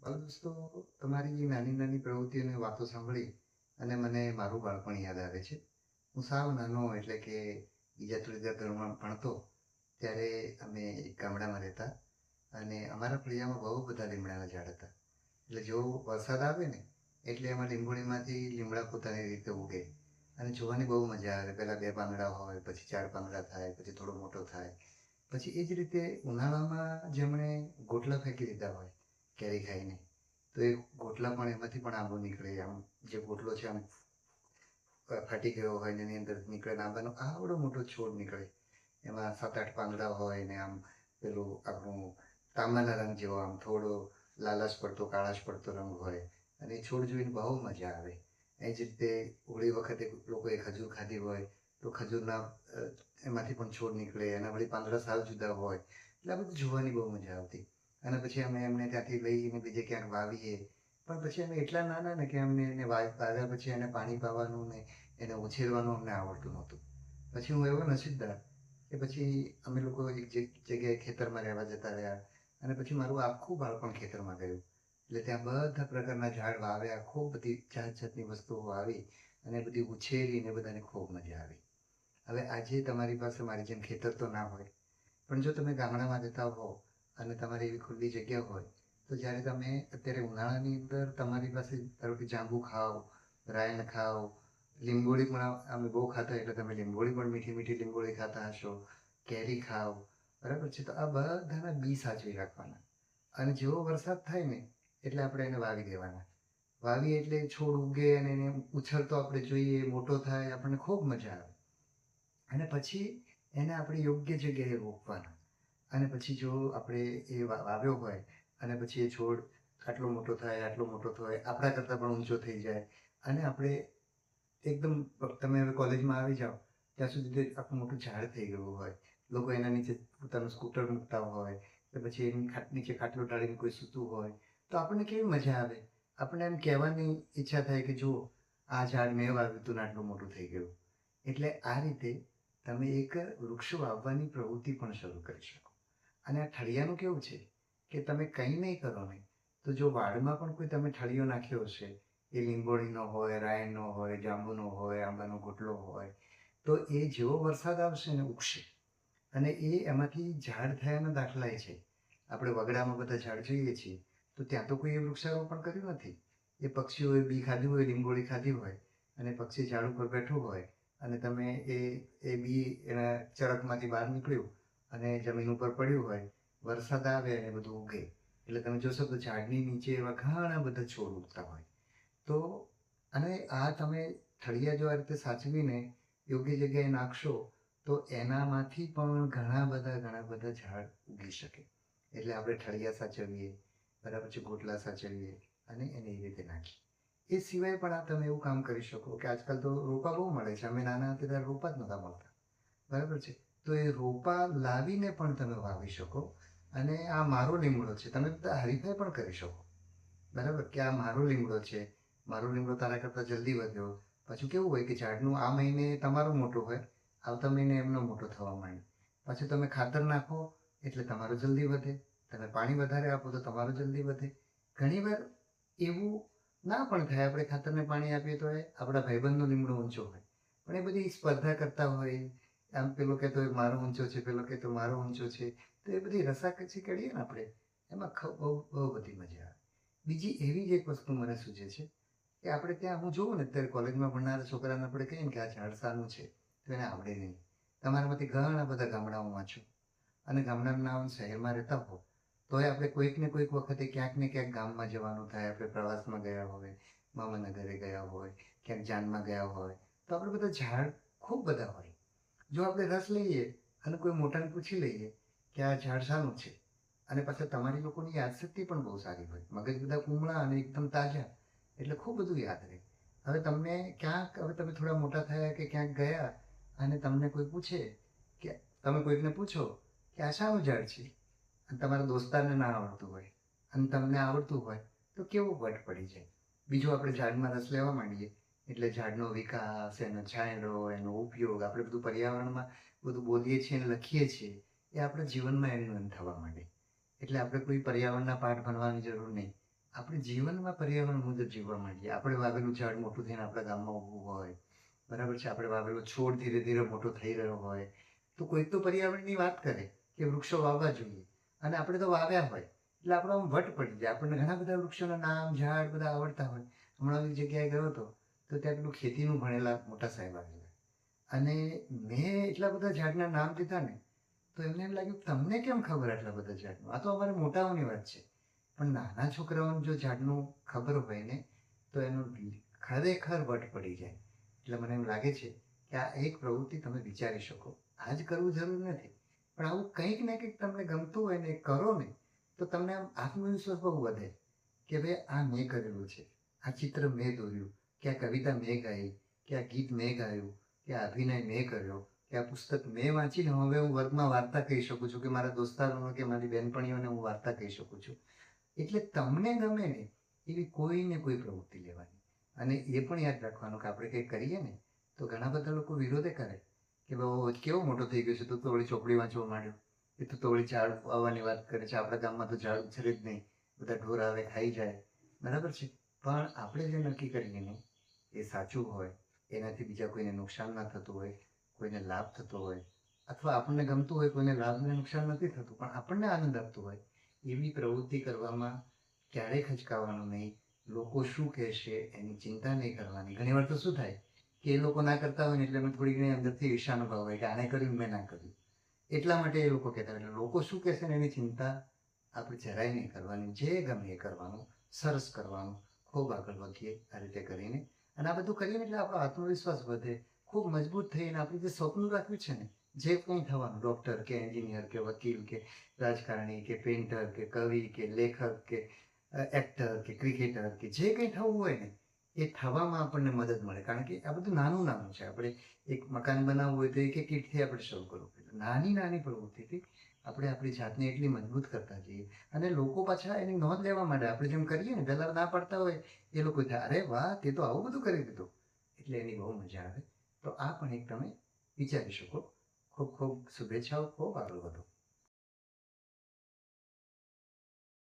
હવે દોસ્તો, તમારી નાની નાની પ્રવૃત્તિઓની વાતો સાંભળી અને મને મારું બાળપણ યાદ આવે છે. હું સાવ નાનો એટલે કે બીજા ત્રીજા ધોરણમાં ભણતો ત્યારે અમે એક ગામડામાં રહેતા અને અમારા ફળિયામાં બહુ બધા લીમડાના ઝાડ હતા. એટલે જો વરસાદ આવે ને એટલે એમાં લીંબોળીમાંથી લીમડા પોતાની રીતે ઉગે અને જોવાની બહુ મજા આવે. પહેલાં બે પાંદડા હોય, પછી ચાર પાંદડા થાય, પછી થોડો મોટો થાય. પછી એ જ રીતે ઉનાળામાં જેમણે ગોટલા ફેંકી દીધા હોય કેરી ખાઈને, તો એ ગોટલા પણ એમાંથી પણ આંબો નીકળે. આમ જે ગોટલો છે આમ ફાટી ગયો હોય ને એની અંદર નીકળે ને આંબાનો આવડો મોટો છોડ નીકળે. એમાં સાત આઠ પાંદડા હોય ને આમ પેલું આપણું તાંબાના રંગ જેવો આમ થોડો લાલાશ પડતો કાળાશ પડતો રંગ હોય અને એ છોડ જોઈને બહુ મજા આવે. એ જ રીતે હોળી વખતે લોકોએ ખજૂર ખાધી હોય તો ખજૂરના એમાંથી પણ છોડ નીકળે, એના વળી પાંદડા સાવ જુદા હોય. એટલે આ બધું જોવાની બહુ મજા આવતી. અને પછી અમે એમને ત્યાંથી લઈને બીજે ક્યાંક વાવીએ. પણ પછી અમે એટલા નાના ને કે અમને એને વાવ્યા પછી એને પાણી પાવાનું ને એને ઉછેરવાનું અમને આવડતું નહોતું. પછી હું એવો નસીબદાર કે પછી અમે લોકો એક જગ્યાએ ખેતરમાં રહેવા જતા રહ્યા અને પછી મારું આખું બાળપણ ખેતરમાં ગયું. એટલે ત્યાં બધા પ્રકારના ઝાડ વાવ્યા, ખૂબ બધી જાત જાતની વસ્તુઓ વાવી અને બધી ઉછેરીને બધાને ખૂબ મજા આવી. હવે આજે તમારી પાસે મારી જેમ ખેતર તો ના હોય, પણ જો તમે ગામડામાં રહેતા હો અને તમારી એવી ખુલ્લી જગ્યા હોય તો જ્યારે તમે અત્યારે ઉનાળાની અંદર તમારી પાસે ધારો કે જાંબુ ખાઓ, રાયણ ખાઓ, લીંબોળી પણ અમે બહુ ખાતા એટલે તમે લીંબોળી પણ મીઠી મીઠી લીંબોળી ખાતા હશો, કેરી ખાઓ, બરાબર છે. તો આ બધાના બી સાચવી રાખવાના અને જેવો વરસાદ થાય ને એટલે આપણે એને વાવી દેવાના. વાવી એટલે છોડ ઉગે અને એને ઉછળતો આપણે જોઈએ, મોટો થાય, આપણને ખૂબ મજા આવે. અને પછી એને આપણે યોગ્ય જગ્યાએ રોપવાના. અને પછી જો આપણે એ વાવ્યો હોય અને પછી એ છોડ આટલો મોટો થાય, આટલો મોટો થાય, આપણા કરતાં પણ ઊંચો થઈ જાય અને આપણે એકદમ, તમે હવે કોલેજમાં આવી જાઓ ત્યાં સુધી તે આખું મોટું ઝાડ થઈ ગયું હોય. લોકો એના નીચે પોતાનું સ્કૂટર મૂકતા હોય કે પછી એની નીચે ખાટલો ઢાળીને કોઈ સૂતું હોય તો આપણને કેવી મજા આવે. આપણને એમ કહેવાની ઈચ્છા થાય કે જુઓ, આ ઝાડ મેં વાવ્યું હતું ને આટલું મોટું થઈ ગયું. એટલે આ રીતે તમે એક વૃક્ષો વાવવાની પ્રવૃત્તિ પણ શરૂ કરી શકો. અને આ ઠળિયાનું કેવું છે કે તમે કંઈ નહીં કરો ને તો જો વાડમાં પણ કોઈ તમે ઠળિયો નાખ્યો હશે, એ લીંબોળીનો હોય, રાયણનો હોય, જાંબુનો હોય, આંબાનો ગોટલો હોય, તો એ જેવો વરસાદ આવશે ને ઉગશે અને એમાંથી ઝાડ થયાના દાખલા છે. આપણે વગડામાં બધા ઝાડ જોઈએ છીએ તો ત્યાં તો કોઈ વૃક્ષારોપણ કર્યું નથી. એ પક્ષીઓએ બી ખાધું હોય, લીંબોળી ખાધી હોય અને પક્ષી ઝાડ ઉપર બેઠું હોય અને તમે એ બી એના ચરકમાંથી બહાર નીકળ્યું અને જમીન ઉપર પડ્યું હોય, વરસાદ આવે અને બધું ઉગે એટલે તમે જોશો તો ઝાડની નીચે એવા ઘણા બધા છોડ ઉગતા હોય. તો અને આ તમે ઠળિયા જો આ રીતે સાચવીને યોગ્ય જગ્યાએ નાખશો તો એનામાંથી પણ ઘણા બધા ઝાડ ઉગી શકે. એટલે આપણે ઠળિયા સાચવીએ, બરાબર છે, ગોટલા સાચવીએ અને એને એ રીતે નાખીએ. એ સિવાય પણ આ તમે એવું કામ કરી શકો કે આજકાલ તો રોપા બહુ મળે છે. અમે નાના હતા ત્યારે રોપા જ નહોતા મળતા, બરાબર છે. તો એ રોપા લાવીને પણ તમે વાવી શકો. અને આ મારો લીમડો છે, તમે બધા હરીફાઈ પણ કરી શકો, બરાબર, કે આ મારો લીમડો છે, મારો લીમડો તારા કરતાં જલ્દી વધ્યો. પાછું કેવું હોય કે ઝાડનું આ મહિને તમારો મોટો હોય, આવતા મહિને એમનો મોટો થવા માંડે. પાછું તમે ખાતર નાખો એટલે તમારો જલ્દી વધે, તમે પાણી વધારે આપો તો તમારો જલ્દી વધે. ઘણીવાર એવું ના પણ થાય, આપણે ખાતરને પાણી આપીએ તો એ આપણા ભાઈબંધનો લીમડો ઊંચો હોય, પણ એ બધી સ્પર્ધા કરતા હોય. આમ પેલો કહેતો હોય મારો ઊંચો છે, પેલો કહેતો મારો ઊંચો છે, તો એ બધી રસાકસી કરીએ ને આપણે, એમાં બહુ બહુ બધી મજા આવે. બીજી એવી જ એક વસ્તુ મને સૂચે છે કે આપણે ત્યાં હું જોઉં ને અત્યારે કોલેજમાં ભણનારા છોકરાને આપણે કહીએ ને કે આ ઝાડ શાનું છે તો એને આવડે નહીં. તમારામાંથી ઘણા બધા ગામડાઓમાં છો અને ગામડાના શહેરમાં રહેતા હો તોય આપણે કોઈક ને કોઈક વખતે ક્યાંક ને ક્યાંક ગામમાં જવાનું થાય. આપણે પ્રવાસમાં ગયા હોય, મામાનગરે ગયા હોય, ક્યાંક જાનમાં ગયા હોય તો આપણે બધા ઝાડ ખૂબ બધા હોય. જો આપણે રસ લઈએ અને કોઈ મોટાને પૂછી લઈએ કે આ ઝાડ શાનું છે, અને પાછા તમારી લોકોની યાદશક્તિ પણ બહુ સારી હોય, મગજ બધા કુમળા અને એકદમ તાજા, એટલે ખૂબ બધું યાદ રહે. હવે તમને ક્યાંક, હવે તમે થોડા મોટા થયા કે ક્યાંક ગયા અને તમને કોઈ પૂછે કે, તમે કોઈકને પૂછો કે આ શાનું ઝાડ છે અને તમારા દોસ્તારને ના આવડતું હોય અને તમને આવડતું હોય તો કેવો વટ પડી જાય. બીજું, આપણે ઝાડમાં રસ લેવા માંડીએ એટલે ઝાડનો વિકાસ, એનો છાંયડો, એનો ઉપયોગ, આપણે બધું પર્યાવરણમાં બધું બોલીએ છીએ અને લખીએ છીએ એ આપણા જીવનમાં એનું એમ થવા માંડે. એટલે આપણે કોઈ પર્યાવરણના પાઠ ભણવાની જરૂર નહીં. આપણે જીવનમાં પર્યાવરણ મુજબ જીવવા માંડીએ. આપણે વાવેલું ઝાડ મોટું થઈને આપણા ગામમાં ઊભું હોય, બરાબર છે. આપણે વાવેલો છોડ ધીરે ધીરે મોટો થઈ રહ્યો હોય, તો કોઈક તો પર્યાવરણની વાત કરે કે વૃક્ષો વાવવા જોઈએ, અને આપણે તો વાવ્યા હોય એટલે આપણો આમ વટ પડી જાય. આપણને ઘણા બધા વૃક્ષોના નામ, ઝાડ બધા આવડતા હોય. હમણાં એક જગ્યાએ ગયો હતો તો ત્યાં પેલું ખેતીનું ભણેલા મોટા સાહેબ આવેલા, અને મેં એટલા બધા ઝાડના નામ દીધા ને, તો એમને એમ લાગ્યું તમને કેમ ખબર આટલા બધા ઝાડનું? આ તો અમારે મોટાઓની વાત છે. પણ નાના છોકરાઓને જો ઝાડનું ખબર હોય ને, તો એનો ખરેખર વટ પડી જાય. એટલે મને એમ લાગે છે કે આ એક પ્રવૃત્તિ તમે વિચારી શકો. આજ કરવું જરૂર નથી, પણ આવું કંઈક ને કંઈક તમને ગમતું હોય ને કરો ને, તો તમને આમ આત્મવિશ્વાસ બહુ વધે કે ભાઈ આ મેં કરેલું છે, આ ચિત્ર મેં દોર્યું, કે આ કવિતા મેં ગાઈ, કે આ ગીત મેં ગાયું, કે આ અભિનય મેં કર્યો, કે આ પુસ્તક મેં વાંચીને હવે હું વર્ગમાં વાર્તા કહી શકું છું, કે મારા દોસ્તારોને કે મારી બહેનપણીઓને હું વાર્તા કહી શકું છું. એટલે તમને ગમે ને એવી કોઈને કોઈ પ્રવૃત્તિ લેવાની. અને એ પણ યાદ રાખવાનું કે આપણે કંઈક કરીએ ને, તો ઘણા બધા લોકો વિરોધે કરે કે બહુ કેવો મોટો થઈ ગયો છે, તો વળી ચોપડી વાંચવા માંડ્યો, એ તો વળી ઝાડ આવવાની વાત કરે છે. આપણા ગામમાં તો ઝાડ ઉછરે જ નહીં, બધા ઢોર આવે ખાઈ જાય, બરાબર છે. પણ આપણે જે નક્કી કરીએ ને એ સાચું હોય, એનાથી બીજા કોઈને નુકસાન ના થતું હોય, કોઈને લાભ થતો હોય, અથવા આપણને ગમતું હોય, કોઈને લાભ ને નુકસાન નથી થતું પણ આપણને આનંદ આપતું હોય, એવી પ્રવૃત્તિ કરવામાં ક્યારેય ખચકાવાનું નહીં. લોકો શું કહેશે એની ચિંતા નહીં કરવાની. ઘણીવાર તો શું થાય કે એ લોકો ના કરતા હોય ને એટલે અમે થોડી ઘણી અંદરથી ઈર્ષાનુભવ હોય કે આને કર્યું મેં ના કર્યું, એટલા માટે એ લોકો કહેતા હોય. એટલે લોકો શું કહેશે ને એની ચિંતા આપણે જરાય નહીં કરવાની. જે ગમે એ કરવાનું, સરસ કરવાનું, ખૂબ આગળ વધીએ આ રીતે કરીને. અને આ બધું કરીએ ને એટલે આપણો આત્મવિશ્વાસ વધે, ખૂબ મજબૂત થઈને આપણે જે સ્વપ્ન રાખ્યું છે ને, જે કંઈ થવાનું, ડૉક્ટર કે એન્જિનિયર કે વકીલ કે રાજકારણી કે પેઇન્ટર કે કવિ કે લેખક કે એક્ટર કે ક્રિકેટર કે જે કંઈ થવું હોય ને, એ થવામાં આપણને મદદ મળે. કારણ કે આ બધું નાનું નાનું છે. આપણે એક મકાન બનાવવું હોય તો એક એક ઈંટથી આપણે શરૂ કરવું પડે. નાની નાની પ્રવૃત્તિથી આપણે આપણી જાતને એટલી મજબૂત કરતા જઈએ, અને લોકો પાછા એની નોંધ લેવા માંડે. આપણે જેમ કરીએ ને, પહેલાં ના પડતા હોય એ લોકો થાય, અરે વાહ તે તો આવું બધું કરી દીધું, એટલે એની બહુ મજા આવે. તો આ પણ એક તમે વિચારી શકો. ખૂબ ખૂબ શુભેચ્છાઓ, ખૂબ આગળ વધો.